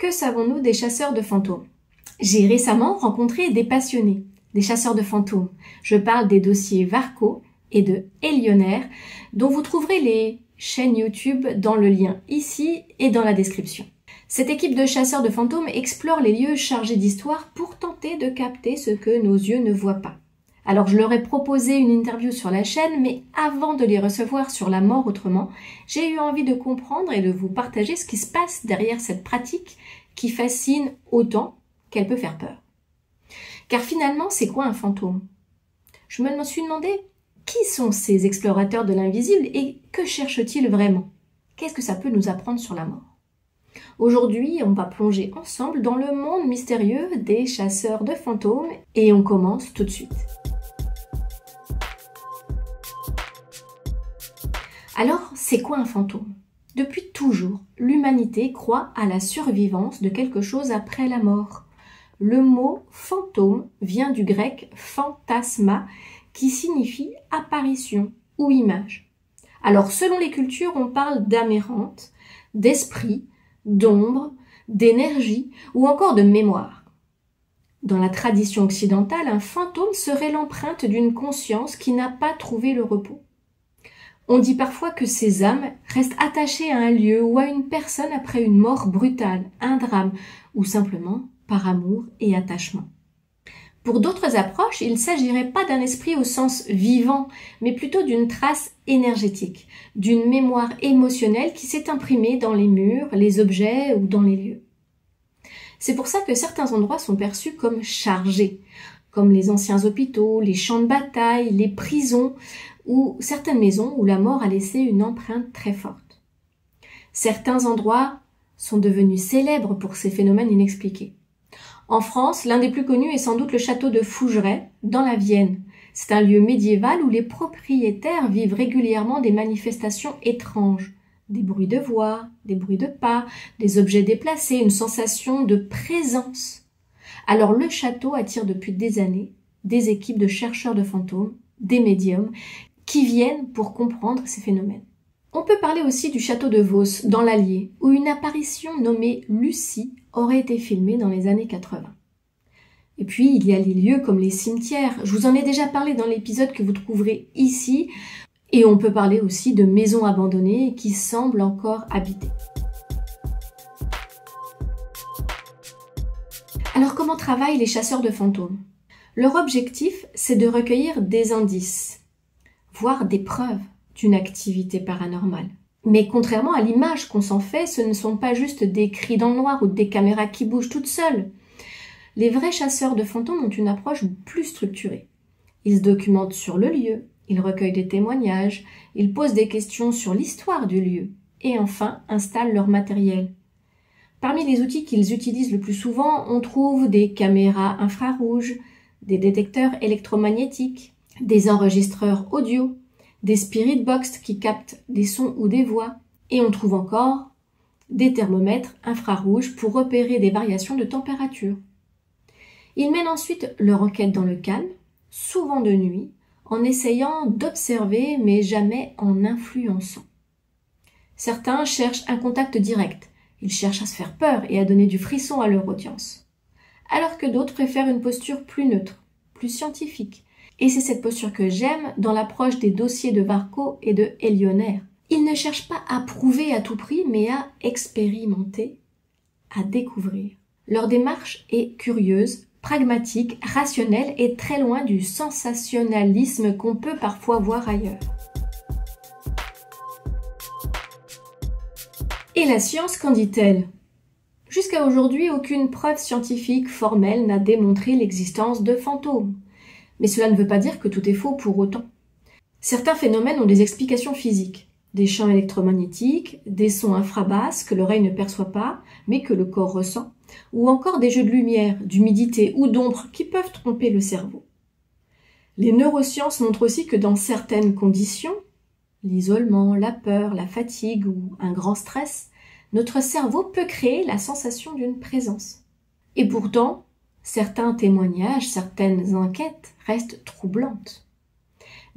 que savons-nous des chasseurs de fantômes? J'ai récemment rencontré des passionnés, des chasseurs de fantômes. Je parle des dossiers Varco et de Élionnaire, dont vous trouverez les chaînes YouTube dans le lien ici et dans la description. Cette équipe de chasseurs de fantômes explore les lieux chargés d'histoire pour tenter de capter ce que nos yeux ne voient pas. Alors je leur ai proposé une interview sur la chaîne, mais avant de les recevoir sur La Mort Autrement, j'ai eu envie de comprendre et de vous partager ce qui se passe derrière cette pratique qui fascine autant qu'elle peut faire peur. Car finalement, c'est quoi un fantôme? Je me suis demandé, qui sont ces explorateurs de l'invisible et que cherchent-ils vraiment? Qu'est-ce que ça peut nous apprendre sur la mort? Aujourd'hui, on va plonger ensemble dans le monde mystérieux des chasseurs de fantômes et on commence tout de suite. Alors, c'est quoi un fantôme? Depuis toujours, l'humanité croit à la survivance de quelque chose après la mort. Le mot fantôme vient du grec phantasma, qui signifie apparition ou image. Alors, selon les cultures, on parle d'âme errante, d'esprit, d'ombre, d'énergie ou encore de mémoire. Dans la tradition occidentale, un fantôme serait l'empreinte d'une conscience qui n'a pas trouvé le repos. On dit parfois que ces âmes restent attachées à un lieu ou à une personne après une mort brutale, un drame, ou simplement par amour et attachement. Pour d'autres approches, il ne s'agirait pas d'un esprit au sens vivant, mais plutôt d'une trace énergétique, d'une mémoire émotionnelle qui s'est imprimée dans les murs, les objets ou dans les lieux. C'est pour ça que certains endroits sont perçus comme chargés, comme les anciens hôpitaux, les champs de bataille, les prisons, ou certaines maisons où la mort a laissé une empreinte très forte. Certains endroits sont devenus célèbres pour ces phénomènes inexpliqués. En France, l'un des plus connus est sans doute le château de Fougeray, dans la Vienne. C'est un lieu médiéval où les propriétaires vivent régulièrement des manifestations étranges. Des bruits de voix, des bruits de pas, des objets déplacés, une sensation de présence. Alors le château attire depuis des années des équipes de chercheurs de fantômes, des médiums, qui viennent pour comprendre ces phénomènes. On peut parler aussi du château de Vos, dans l'Allier, où une apparition nommée Lucie aurait été filmée dans les années 80. Et puis, il y a les lieux comme les cimetières. Je vous en ai déjà parlé dans l'épisode que vous trouverez ici. Et on peut parler aussi de maisons abandonnées qui semblent encore habitées. Alors, comment travaillent les chasseurs de fantômes? Leur objectif, c'est de recueillir des indices, voire des preuves d'une activité paranormale. Mais contrairement à l'image qu'on s'en fait, ce ne sont pas juste des cris dans le noir ou des caméras qui bougent toutes seules. Les vrais chasseurs de fantômes ont une approche plus structurée. Ils se documentent sur le lieu, ils recueillent des témoignages, ils posent des questions sur l'histoire du lieu et enfin installent leur matériel. Parmi les outils qu'ils utilisent le plus souvent, on trouve des caméras infrarouges, des détecteurs électromagnétiques, des enregistreurs audio, des spirit box qui captent des sons ou des voix, et on trouve encore des thermomètres infrarouges pour repérer des variations de température. Ils mènent ensuite leur enquête dans le calme, souvent de nuit, en essayant d'observer mais jamais en influençant. Certains cherchent un contact direct, ils cherchent à se faire peur et à donner du frisson à leur audience, alors que d'autres préfèrent une posture plus neutre, plus scientifique. Et c'est cette posture que j'aime dans l'approche des dossiers de Varco et de Élionnaire. Ils ne cherchent pas à prouver à tout prix, mais à expérimenter, à découvrir. Leur démarche est curieuse, pragmatique, rationnelle et très loin du sensationnalisme qu'on peut parfois voir ailleurs. Et la science, qu'en dit-elle? Jusqu'à aujourd'hui, aucune preuve scientifique formelle n'a démontré l'existence de fantômes. Mais cela ne veut pas dire que tout est faux pour autant. Certains phénomènes ont des explications physiques, des champs électromagnétiques, des sons infrabasses que l'oreille ne perçoit pas, mais que le corps ressent, ou encore des jeux de lumière, d'humidité ou d'ombre qui peuvent tromper le cerveau. Les neurosciences montrent aussi que dans certaines conditions, l'isolement, la peur, la fatigue ou un grand stress, notre cerveau peut créer la sensation d'une présence. Et pourtant, certains témoignages, certaines enquêtes restent troublantes.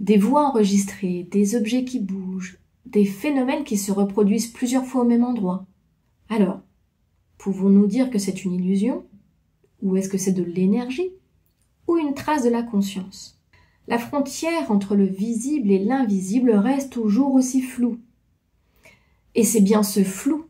Des voix enregistrées, des objets qui bougent, des phénomènes qui se reproduisent plusieurs fois au même endroit. Alors, Pouvons-nous dire que c'est une illusion? Ou est-ce que c'est de l'énergie? Ou une trace de la conscience? La frontière entre le visible et l'invisible reste toujours aussi floue. Et c'est bien ce flou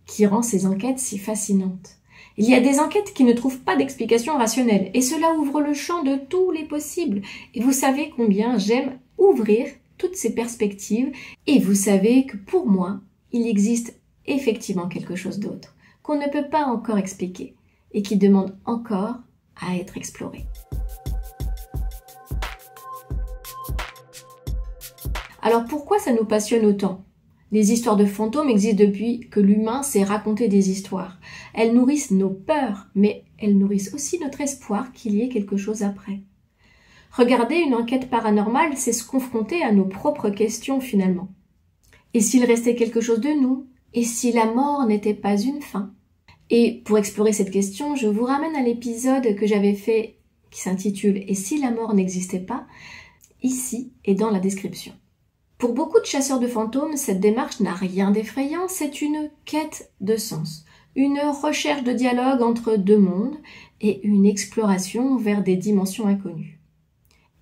qui rend ces enquêtes si fascinantes. Il y a des enquêtes qui ne trouvent pas d'explication rationnelle, et cela ouvre le champ de tous les possibles. Et vous savez combien j'aime ouvrir toutes ces perspectives, et vous savez que pour moi, il existe effectivement quelque chose d'autre, qu'on ne peut pas encore expliquer, et qui demande encore à être exploré. Alors pourquoi ça nous passionne autant? Les histoires de fantômes existent depuis que l'humain s'est raconté des histoires. Elles nourrissent nos peurs, mais elles nourrissent aussi notre espoir qu'il y ait quelque chose après. Regarder une enquête paranormale, c'est se confronter à nos propres questions finalement. Et s'il restait quelque chose de nous? Et si la mort n'était pas une fin? Et pour explorer cette question, je vous ramène à l'épisode que j'avais fait qui s'intitule « Et si la mort n'existait pas ?» ici et dans la description. Pour beaucoup de chasseurs de fantômes, cette démarche n'a rien d'effrayant, c'est une quête de sens, une recherche de dialogue entre deux mondes et une exploration vers des dimensions inconnues.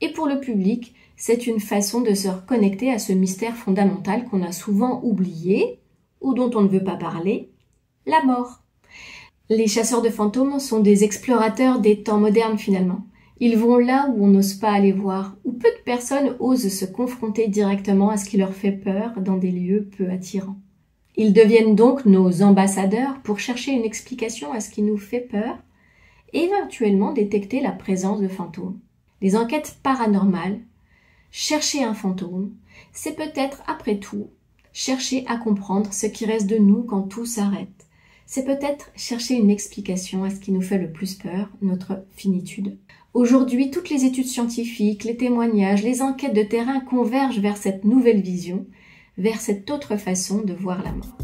Et pour le public, c'est une façon de se reconnecter à ce mystère fondamental qu'on a souvent oublié ou dont on ne veut pas parler, la mort. Les chasseurs de fantômes sont des explorateurs des temps modernes finalement. Ils vont là où on n'ose pas aller voir, où peu de personnes osent se confronter directement à ce qui leur fait peur dans des lieux peu attirants. Ils deviennent donc nos ambassadeurs pour chercher une explication à ce qui nous fait peur et éventuellement détecter la présence de fantômes. Les enquêtes paranormales, chercher un fantôme, c'est peut-être après tout chercher à comprendre ce qui reste de nous quand tout s'arrête. C'est peut-être chercher une explication à ce qui nous fait le plus peur, notre finitude. Aujourd'hui, toutes les études scientifiques, les témoignages, les enquêtes de terrain convergent vers cette nouvelle vision, vers cette autre façon de voir la mort.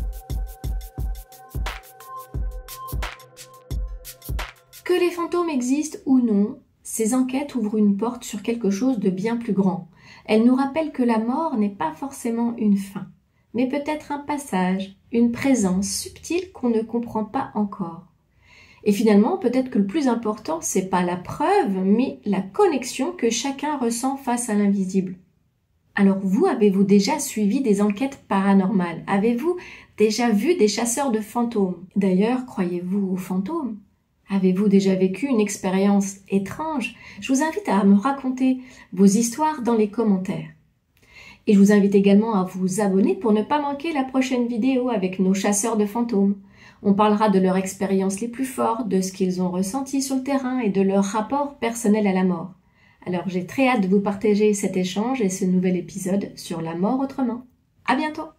Que les fantômes existent ou non, ces enquêtes ouvrent une porte sur quelque chose de bien plus grand. Elles nous rappellent que la mort n'est pas forcément une fin, mais peut-être un passage, une présence subtile qu'on ne comprend pas encore. Et finalement, peut-être que le plus important, c'est pas la preuve, mais la connexion que chacun ressent face à l'invisible. Alors vous, avez-vous déjà suivi des enquêtes paranormales? Avez-vous déjà vu des chasseurs de fantômes? D'ailleurs, croyez-vous aux fantômes? Avez-vous déjà vécu une expérience étrange? Je vous invite à me raconter vos histoires dans les commentaires. Et je vous invite également à vous abonner pour ne pas manquer la prochaine vidéo avec nos chasseurs de fantômes. On parlera de leurs expériences les plus fortes, de ce qu'ils ont ressenti sur le terrain et de leur rapport personnel à la mort. Alors j'ai très hâte de vous partager cet échange et ce nouvel épisode sur la mort autrement. À bientôt!